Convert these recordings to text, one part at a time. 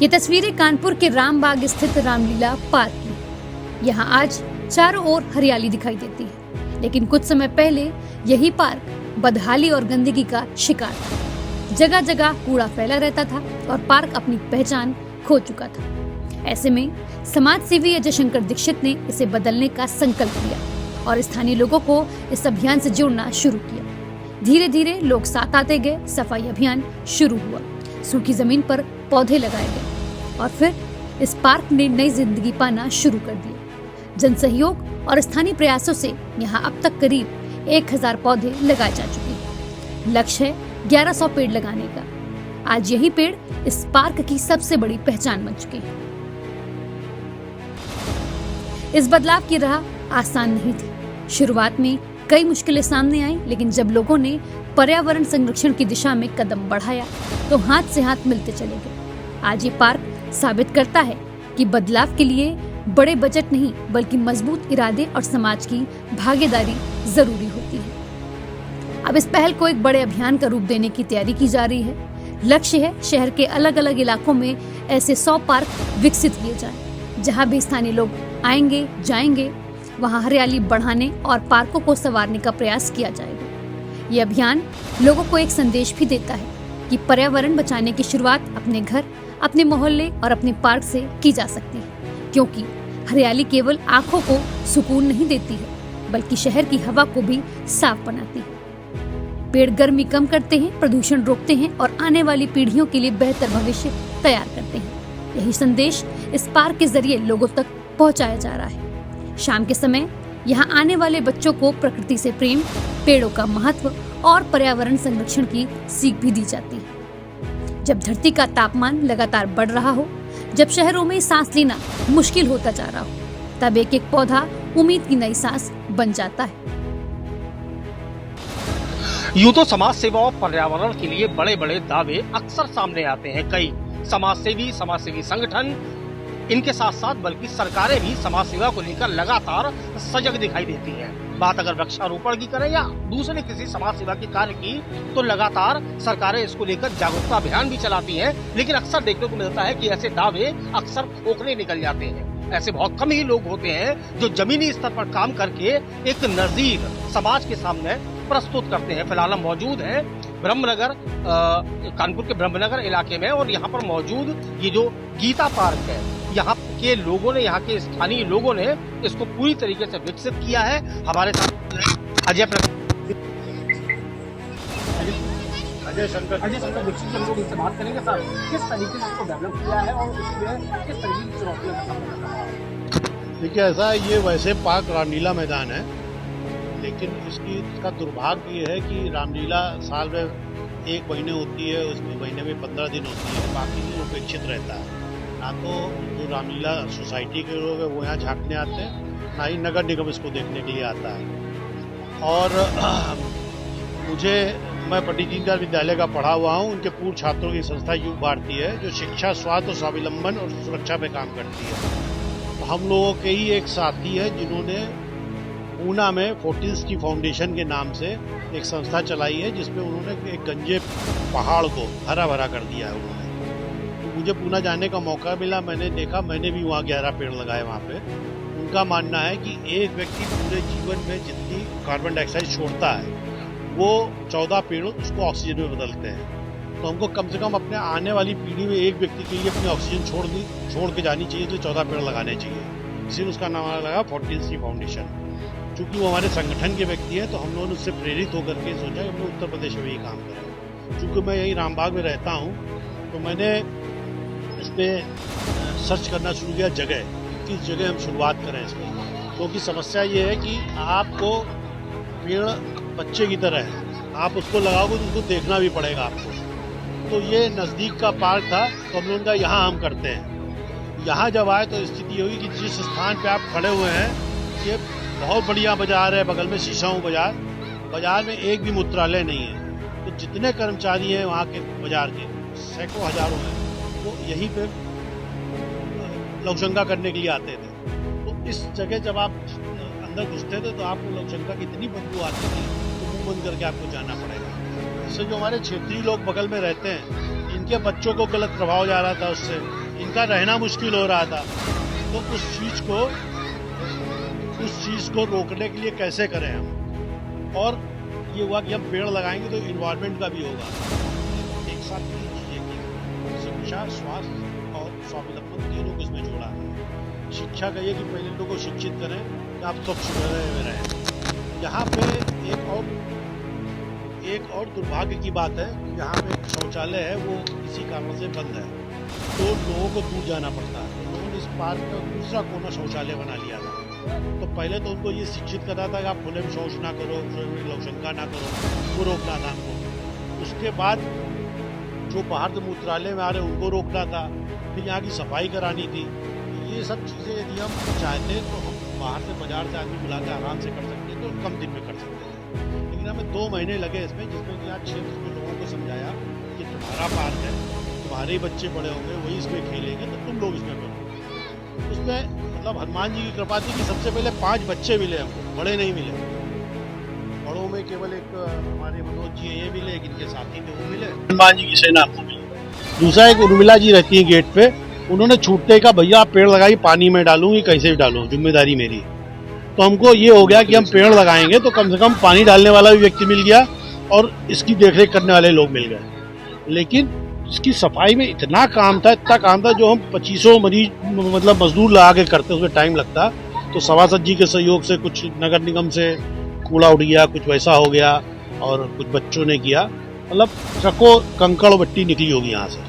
ये तस्वीरें कानपुर के रामबाग स्थित रामलीला पार्क की। यहाँ आज चारों ओर हरियाली दिखाई देती है, लेकिन कुछ समय पहले यही पार्क बदहाली और गंदगी का शिकार था। जगह जगह कूड़ा फैला रहता था और पार्क अपनी पहचान खो चुका था। ऐसे में समाज सेवी अजय शंकर दीक्षित ने इसे बदलने का संकल्प लिया और स्थानीय लोगों को इस अभियान से जोड़ना शुरू किया। धीरे धीरे लोग साथ आते गए, सफाई अभियान शुरू हुआ, सूखी जमीन पर पौधे लगाए गए और फिर इस पार्क ने नई जिंदगी पाना शुरू कर दिया। जन सहयोग और स्थानीय प्रयासों से यहाँ अब तक करीब 1000 पौधे लगाए जा चुके हैं। लक्ष्य है 1100 पेड़ लगाने का। आज यही पेड़ इस पार्क की सबसे बड़ी पहचान बन चुके हैं। इस बदलाव की राह आसान नहीं थी। शुरुआत में कई मुश्किलें सामने आई, लेकिन जब लोगों ने पर्यावरण संरक्षण की दिशा में कदम बढ़ाया तो हाथ से हाथ मिलते चले गए। आज ये पार्क साबित करता है कि बदलाव के लिए बड़े बजट नहीं, बल्कि मजबूत इरादे और समाज की भागीदारी जरूरी होती है। अब इस पहल को एक बड़े अभियान का रूप देने की तैयारी की जा रही है। लक्ष्य है शहर के अलग अलग इलाकों में ऐसे 100 पार्क विकसित किए जाएं, जहां भी स्थानीय लोग आएंगे जाएंगे, वहां हरियाली बढ़ाने और पार्कों को संवारने का प्रयास किया जाएगा। ये अभियान लोगों को एक संदेश भी देता है कि पर्यावरण बचाने की शुरुआत अपने घर, अपने मोहल्ले और अपने पार्क से की जा सकती है, क्योंकि हरियाली केवल आंखों को सुकून नहीं देती है, बल्कि शहर की हवा को भी साफ बनाती है। पेड़ गर्मी कम करते हैं, प्रदूषण रोकते हैं और आने वाली पीढ़ियों के लिए बेहतर भविष्य तैयार करते हैं। यही संदेश इस पार्क के जरिए लोगों तक पहुंचाया जा रहा है। शाम के समय यहाँ आने वाले बच्चों को प्रकृति से प्रेम, पेड़ों का महत्व और पर्यावरण संरक्षण की सीख भी दी जाती है। जब धरती का तापमान लगातार बढ़ रहा हो, जब शहरों में सांस लेना मुश्किल होता जा रहा हो, तब एक एक पौधा उम्मीद की नई सांस बन जाता है। यूं तो समाज सेवा और पर्यावरण के लिए बड़े बड़े दावे अक्सर सामने आते हैं। कई समाजसेवी संगठन, इनके साथ साथ बल्कि सरकारें भी समाज सेवा को लेकर लगातार सजग दिखाई देती हैं। बात अगर वृक्षारोपण की करें या दूसरे किसी समाज सेवा के कार्य की, तो लगातार सरकारें इसको लेकर जागरूकता अभियान भी चलाती हैं। लेकिन अक्सर देखने को मिलता है कि ऐसे दावे अक्सर खोखले निकल जाते हैं। ऐसे बहुत कम ही लोग होते हैं जो जमीनी स्तर पर काम करके एक नजीर समाज के सामने प्रस्तुत करते हैं। फिलहाल हम मौजूद हैं ब्रह्मनगर, कानपुर के ब्रह्मनगर इलाके में, और यहाँ पर मौजूद ये जो गीता पार्क है, यहाँ के लोगों ने, यहाँ के स्थानीय लोगों ने इसको पूरी तरीके से विकसित किया है। हमारे साथ अजय शंकर दीक्षित से लोग इनसे बात करेंगे। सर, किस तरीके से इसको डेवलप किया है और इसमें किस तरीके की चुनौतियों का सामना करना है? देखिए, ऐसा है, ये वैसे पार्क रामलीला मैदान है, लेकिन इसका दुर्भाग्य ये है कि रामलीला साल में 1 महीने होती है, उसमें महीने में 15 दिन होती है, बाकी दिन उपेक्षित रहता है। ना तो जो रामलीला सोसाइटी के लोग हैं वो यहाँ झांकने आते हैं, ना ही नगर निगम इसको देखने के लिए आता है। और मैं पंडित दीनदयाल विद्यालय का पढ़ा हुआ हूँ। उनके पूर्व छात्रों की संस्था युग भारती है, जो शिक्षा, स्वास्थ्य और स्वावलंबन और सुरक्षा पे काम करती है। तो हम लोगों के ही एक साथी है जिन्होंने पूना में फोर्टिस की फाउंडेशन के नाम से एक संस्था चलाई है, जिसमें उन्होंने एक गंजे पहाड़ को हरा भरा कर दिया है उन्होंने। तो मुझे पूना जाने का मौका मिला, मैंने देखा, मैंने भी वहाँ 11 पेड़ लगाए वहाँ पे। उनका मानना है कि एक व्यक्ति पूरे जीवन में जितनी कार्बन डाइऑक्साइड छोड़ता है, वो 14 पेड़ उसको ऑक्सीजन में बदलते हैं। तो हमको कम से कम अपने आने वाली पीढ़ी में एक व्यक्ति के लिए अपनी ऑक्सीजन छोड़ के जानी चाहिए, तो 14 पेड़ लगाने चाहिए। इसीलिए उसका नाम लगा फोर्टिस की फाउंडेशन। चूंकि वो हमारे संगठन के व्यक्ति है, तो हम लोगों ने उससे प्रेरित होकर के सोचा कि हम लोग उत्तर प्रदेश में ही काम करें। चूंकि मैं यही रामबाग में रहता हूँ, तो मैंने इस पर सर्च करना शुरू किया जगह, किस जगह हम शुरुआत करें इसमें। क्योंकि समस्या ये है कि आपको पेड़ बच्चे की तरह है, आप उसको लगाओगे तो उसको देखना भी पड़ेगा आपको। तो ये नज़दीक का पार्क था, तो हम लोगों का यहाँ हम करते हैं। यहाँ जब आए तो स्थिति होगी कि जिस स्थान पे आप खड़े हुए हैं, ये बहुत बढ़िया बाजार है, बगल में शीशाऊ बाजार में एक भी मूत्रालय नहीं है। तो जितने कर्मचारी हैं वहाँ के बाजार के, सैकड़ों हजारों हैं, वो यहीं पे लघुशंका करने के लिए आते थे। तो इस जगह जब आप अंदर घुसते थे तो आपको लघुशंका की इतनी बदबू आती थी, तो मुंह बंद करके आपको जाना पड़ेगा। इससे जो हमारे क्षेत्रीय लोग बगल में रहते हैं, इनके बच्चों को गलत प्रभाव जा रहा था उससे, इनका रहना मुश्किल हो रहा था। तो उस चीज को रोकने के लिए कैसे करें हम, और ये हुआ कि हम पेड़ लगाएंगे तो इन्वायरमेंट का भी होगा। एक साथ तीन चीजें की, शिक्षा, स्वास्थ्य और स्वावलंबन, तीनों को इसमें जोड़ा है। शिक्षा का ये कि पहले लोगों को शिक्षित करें कि आप स्वच्छ में रहें। यहाँ पे एक और दुर्भाग्य की बात है, यहाँ पे एक शौचालय है वो इसी कारण से बंद है, तो लोगों को दूर जाना पड़ता है। तो लोगों ने इस पार्क का दूसरा कोना शौचालय बना लिया था। तो पहले तो उनको ये शिक्षित करना था कि आप खुले में शौच ना करो, लौशंका ना करो, वो रोकना था हमको। उसके बाद जो बाहर से मूत्रालय में आ रहे उनको रोकना था, फिर यहाँ की सफाई करानी थी। ये सब चीज़ें यदि हम चाहते तो हम बाहर से, बाजार से आदमी बुला के आराम से कर सकते तो कम दिन में कर सकते थे। लेकिन हमें 2 महीने लगे इसमें, जिसमें कि यहाँ क्षेत्र के लोगों को समझाया कि तुम्हारा पार्क है, तुम्हारे ही बच्चे बड़े होंगे, वही इसमें खेलेंगे, तो तुम लोग इसमें करो। उसमें मतलब हनुमान जी की कृपा थी कि सबसे पहले 5 बच्चे मिले हमको, बड़े नहीं मिले। बड़ों में केवल एक हमारे मनोज जी ये मिले, इनके साथी थे वो मिले, हनुमान जी की सेना को मिले। दूसरा एक उर्मिला जी रहती है गेट पे, उन्होंने छूटते कहा भैया आप पेड़ लगाइए, पानी में डालूंगी, कैसे भी डालूं, जिम्मेदारी मेरी। तो हमको ये हो गया कि हम पेड़ लगाएंगे तो कम से कम पानी डालने वाला भी व्यक्ति मिल गया और इसकी देखरेख करने वाले लोग मिल गए। लेकिन इसकी सफाई में इतना काम था जो हम 25 मरीज मतलब मजदूर लगा के करते, उसमें टाइम लगता। तो सभासद जी के सहयोग से, कुछ नगर निगम से कूड़ा उड़ गया, कुछ वैसा हो गया, और कुछ बच्चों ने किया, मतलब ट्रकों कंकड़ मट्टी निकली होगी यहाँ से,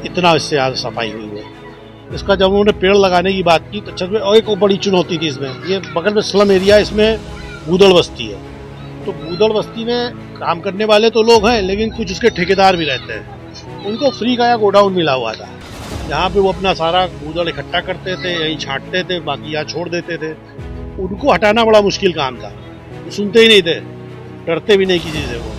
इतना इससे आज सफाई हुई है। इसका जब उन्होंने पेड़ लगाने की बात की तो छत में और एक बड़ी चुनौती थी इसमें, ये बगल में स्लम एरिया, इसमें बूदड़ बस्ती है। तो बूदड़ बस्ती में काम करने वाले तो लोग हैं, लेकिन कुछ उसके ठेकेदार भी रहते हैं। उनको फ्री का गोडाउन मिला हुआ था, जहाँ पे वो अपना सारा बूदड़ इकट्ठा करते थे, यहीं छांटते थे, बाकी यहाँ छोड़ देते थे। उनको हटाना बड़ा मुश्किल काम था, वो सुनते ही नहीं थे, डरते भी नहीं किसी से। वो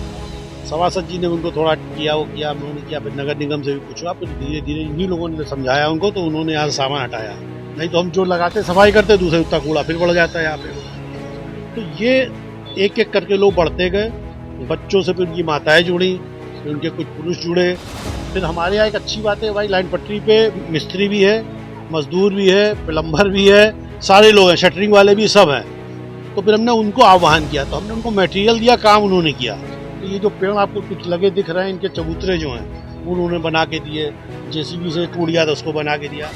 सभासद जी ने उनको थोड़ा किया, वो किया, उन्होंने किया, फिर नगर निगम से भी पूछा, फिर धीरे धीरे इन्हीं लोगों ने समझाया उनको, तो उन्होंने यहाँ से सामान हटाया। नहीं तो हम जो लगाते सफाई करते, दूसरे उतना कूड़ा फिर बढ़ जाता है यहाँ पे। तो ये एक एक करके लोग बढ़ते गए, बच्चों से फिर उनकी माताएं जुड़ी, फिर उनके कुछ पुरुष जुड़े। फिर हमारे यहाँ एक अच्छी बात है भाई, लाइन पटरी पे मिस्त्री भी है, मजदूर भी है, प्लम्बर भी है, सारे लोग हैं, शटरिंग वाले भी सब हैं। तो फिर हमने उनको आह्वान किया, तो हमने उनको मटेरियल दिया, काम उन्होंने किया। तो ये जो पेड़ आपको कुछ लगे दिख रहे हैं, इनके चबूतरे जो हैं उन्होंने बना के दिए, जेसीबी से टूट था उसको बना के दिया।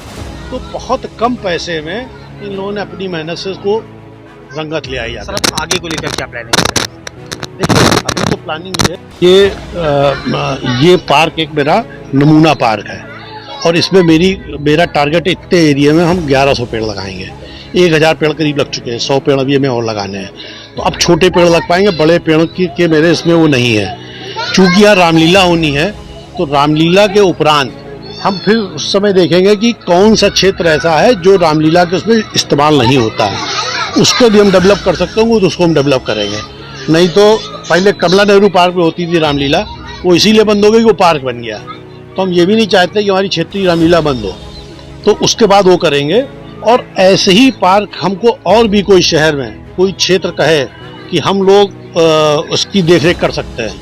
तो बहुत कम पैसे में इन लोगों ने अपनी मेहनत से उसको रंगत ले आई। सर आगे को लेकर क्या प्लानिंग है? देखिए अभी तो प्लानिंग ये पार्क एक मेरा नमूना पार्क है, और इसमें मेरा टारगेट इतने एरिया में हम 1100 पेड़ लगाएंगे। 1000 पेड़ करीब लग चुके हैं, 100 पेड़ अभी हमें और लगाने हैं। तो अब छोटे पेड़ लग पाएंगे, बड़े पेड़ों के मेरे इसमें वो नहीं है। चूंकि यहाँ रामलीला होनी है, तो रामलीला के उपरांत हम फिर उस समय देखेंगे कि कौन सा क्षेत्र ऐसा है जो रामलीला के उसमें इस्तेमाल नहीं होता है, उसको भी हम डेवलप कर सकते होंगे, तो उसको हम डेवलप करेंगे। नहीं तो पहले कमला नेहरू पार्क में होती थी रामलीला, वो इसीलिए बंद हो गई, वो पार्क बन गया। तो हम ये भी नहीं चाहते कि हमारी क्षेत्रीय रामलीला बंद हो, तो उसके बाद वो करेंगे। और ऐसे ही पार्क हमको और भी कोई शहर में कोई क्षेत्र कहे कि हम लोग उसकी देखरेख कर सकते हैं,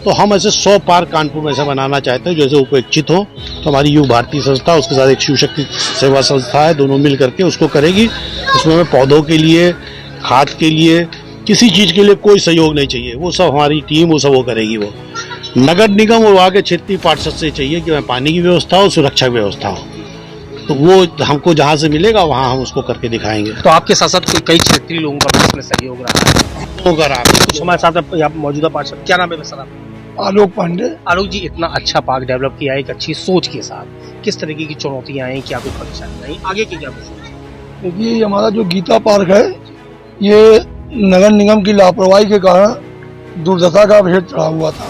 तो हम ऐसे 100 पार्क कानपुर में ऐसा बनाना चाहते हैं जैसे उपेक्षित हो। तो हमारी युग भारती संस्था, उसके साथ एक शिव शक्ति सेवा संस्था है, दोनों मिल करके उसको करेगी। उसमें हमें पौधों के लिए, खाद के लिए, किसी चीज़ के लिए कोई सहयोग नहीं चाहिए, वो सब हमारी टीम वो सब वो करेगी। वो नगर निगम और वहाँ के क्षेत्रीय पार्षद से चाहिए कि वहाँ पानी की व्यवस्था हो, सुरक्षा की व्यवस्था हो, तो वो हमको जहाँ से मिलेगा वहाँ हम उसको करके दिखाएंगे। तो आपके साथ साथ कई क्षेत्रीय लोगों का भी इसमें सहयोग रहा है, होगा रहा। कुछ हमारे साथ यहाँ मौजूदा पार्षद, क्या नाम है सर आप? आलोक पांडे। आलोक जी, इतना अच्छा पार्क डेवलप किया है एक अच्छी सोच के साथ, किस तरीके की चुनौतियाँ आई, क्या कुछ परेशानी आई, आगे की क्या सोच? देखिए हमारा जो गीता पार्क है, ये नगर निगम की लापरवाही के कारण दुर्दशा का भेद चढ़ा हुआ था,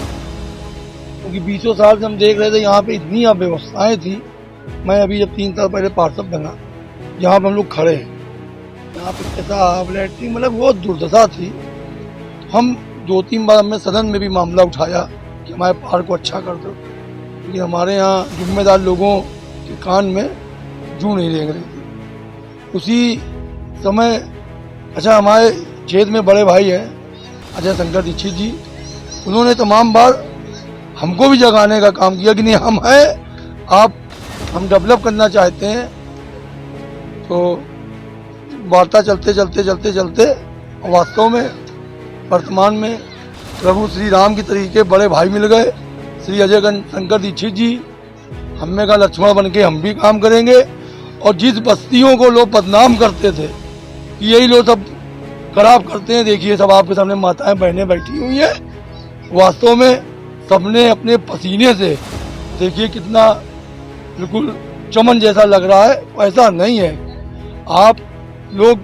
क्योंकि 20 साल से हम देख रहे थे यहाँ पे इतनी अव्यवस्थाएं थी। मैं अभी जब 3 साल पहले पार्षद बना, यहाँ पे हम लोग खड़े हैं, यहाँ पे पेशाब, लैट्रिन, मतलब बहुत दुर्दशा थी। हम 2-3 बार हमने सदन में भी मामला उठाया कि हमारे पार्क को अच्छा कर दो, लेकिन हमारे यहाँ जिम्मेदार लोगों के कान में जू नहीं रेंग रही थी। उसी समय अच्छा हमारे क्षेत्र में बड़े भाई हैं अजय शंकर दीक्षित जी, उन्होंने तमाम बार हमको भी जगाने का काम किया कि नहीं हम हैं, आप हम डेवलप करना चाहते हैं, तो वार्ता चलते वास्तव में वर्तमान में प्रभु श्री राम की तरीके बड़े भाई मिल गए। श्री अजय शंकर दीक्षित जी हमें का लक्ष्मण बन के हम भी काम करेंगे। और जिस बस्तियों को लोग बदनाम करते थे कि यही लोग सब खराब करते हैं, देखिए सब आपके सामने माताएं बहनें बैठी हुई हैं, वास्तव में सबने अपने पसीने से देखिए कितना बिल्कुल चमन जैसा लग रहा है, ऐसा नहीं है। आप लोग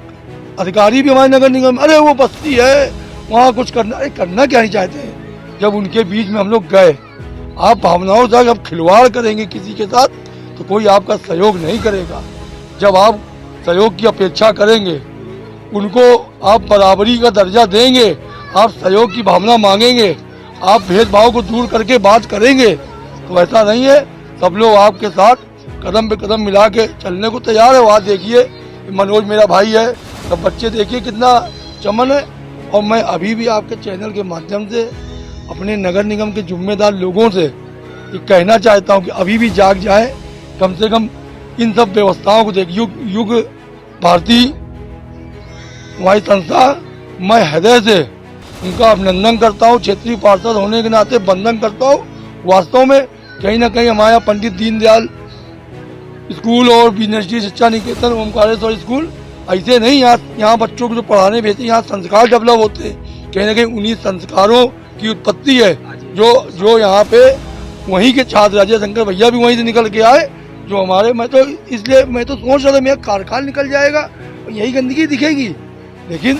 अधिकारी भी हमारे नगर निगम, अरे वो बस्ती है वहाँ कुछ करना क्या नहीं चाहते हैं। जब उनके बीच में हम लोग गए, आप भावनाओं से जब खिलवाड़ करेंगे किसी के साथ तो कोई आपका सहयोग नहीं करेगा। जब आप सहयोग की अपेक्षा करेंगे, उनको आप बराबरी का दर्जा देंगे, आप सहयोग की भावना मांगेंगे, आप भेदभाव को दूर करके बात करेंगे, तो ऐसा नहीं है। सब लोग आपके साथ कदम पे कदम मिला के चलने को तैयार है। वहाँ देखिए मनोज मेरा भाई है, सब बच्चे देखिए कितना चमन है। और मैं अभी भी आपके चैनल के माध्यम से अपने नगर निगम के जिम्मेदार लोगों से ये कहना चाहता हूँ कि अभी भी जाग जाए, कम से कम इन सब व्यवस्थाओं को देख। युग भारती हमारी संस्था, मैं हृदय से उनका अभिनंदन करता हूँ। क्षेत्रीय पार्षद होने के नाते वंदन करता हूँ। वास्तव में कहीं ना कहीं हमारे यहाँ पंडित दीनदयाल स्कूल और बीएनएसडी शिक्षा निकेतन ओमकारेश्वर स्कूल ऐसे नहीं, यहाँ बच्चों को जो पढ़ाने भेजते यहाँ संस्कार डेवलप होते हैं। कहीं ना कहीं उन्हीं संस्कारों की उत्पत्ति है जो यहाँ पे वहीं के छात्र अजय शंकर भैया भी वहीं से निकल के आए। जो हमारे मैं तो सोच रहा था मेरा कारखाना निकल जाएगा और यही गंदगी दिखेगी, लेकिन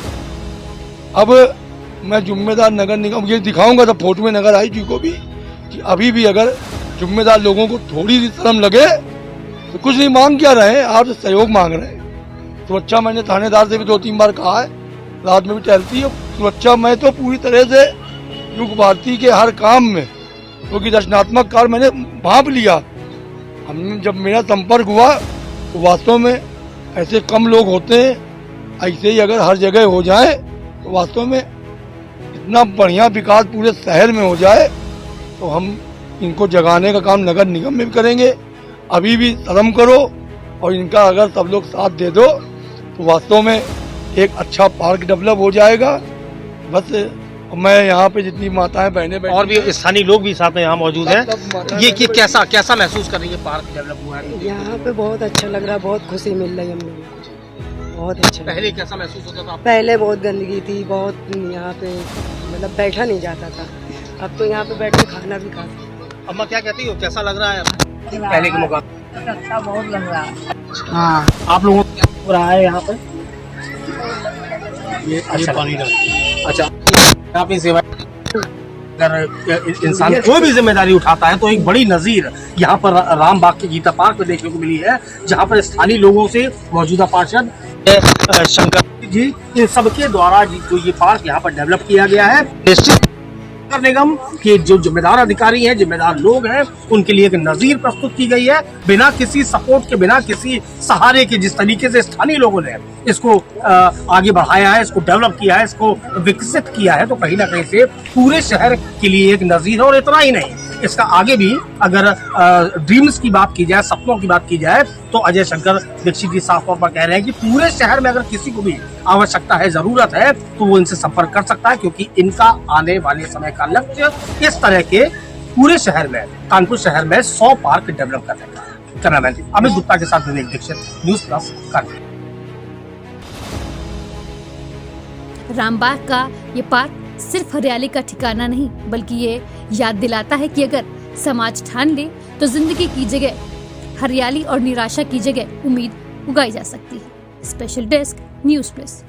अब मैं जिम्मेदार नगर निगम ये दिखाऊंगा सब फोटो में नगर आई जी को भी कि अभी भी अगर जिम्मेदार लोगों को थोड़ी सी शर्म लगे तो कुछ नहीं मांग क्या रहे हैं, आपसे सहयोग मांग रहे हैं। सुरक्षा मैंने थानेदार से भी 2-3 बार कहा है, रात में भी टहलती है सुरक्षा। मैं तो पूरी तरह से युग भारती के हर काम में, क्योंकि रचनात्मक कार्य मैंने भांप लिया। हम जब मेरा संपर्क हुआ तो वास्तव में ऐसे कम लोग होते हैं, ऐसे ही अगर हर जगह हो जाए तो वास्तव में इतना बढ़िया विकास पूरे शहर में हो जाए, तो हम इनको जगाने का काम नगर निगम में भी करेंगे। अभी भी शर्म करो और इनका अगर सब लोग साथ दे दो तो वास्तव में एक अच्छा पार्क डेवलप हो जाएगा। बस मैं यहाँ पे जितनी माताएं बहनें और भी स्थानीय लोग भी साथ में यहाँ मौजूद हैं। ये कैसा महसूस कर रही है पार्क डेवलप हुआ है? यहाँ पे बहुत अच्छा लग रहा है, बहुत खुशी मिल रही है हम लोगों को, बहुत अच्छा। पहले कैसा महसूस होता था? पहले बहुत गंदगी थी, बहुत यहाँ पे मतलब बैठा नहीं जाता था। अब तो यहाँ पे बैठ के खाना भी खा सकते। अम्मा क्या कहती हो, कैसा लग रहा है पहले के मुकाबले? अच्छा बहुत लग रहा है। हाँ, आप लोगों को क्या हो रहा है यहाँ पर? ये पानी का अच्छा, आप ही सेवा अगर इंसान कोई भी जिम्मेदारी उठाता है तो एक बड़ी नजीर यहाँ पर रामबाग के गीता पार्क में देखने को मिली है, जहाँ पर स्थानीय लोगों से मौजूदा पार्षद शंकर जी इन सबके द्वारा जो ये पार्क यहाँ पर डेवलप किया गया है, निश्चित नगर निगम के जो जिम्मेदार अधिकारी हैं, जिम्मेदार लोग हैं, उनके लिए एक नजीर प्रस्तुत की गई है। बिना किसी सपोर्ट के, बिना किसी सहारे के जिस तरीके से स्थानीय लोगों ने इसको आगे बढ़ाया है, इसको डेवलप किया है, इसको विकसित किया है, तो कहीं ना कहीं से पूरे शहर के लिए एक नजीर है। और इतना ही नहीं, इसका आगे भी अगर ड्रीम्स की बात की जाए, सपनों की बात की जाए, तो अजय शंकर दीक्षित जी साफ तौर पर कह रहे हैं कि पूरे शहर में अगर किसी को भी आवश्यकता है, जरूरत है, तो वो इनसे संपर्क कर सकता है, क्योंकि इनका आने वाले समय का लक्ष्य इस तरह के पूरे शहर में, कानपुर शहर में 100 पार्क डेवलप करने का है। कैमरामैन अमित गुप्ता के साथ विवेक दीक्षित, न्यूज़ प्लस कानपुर। रामबाग का ये पार्क सिर्फ हरियाली का ठिकाना नहीं, बल्कि ये याद दिलाता है कि अगर समाज ठान ले तो जिंदगी की जगह हरियाली और निराशा की जगह उम्मीद उगाई जा सकती है। Special desk, news plus.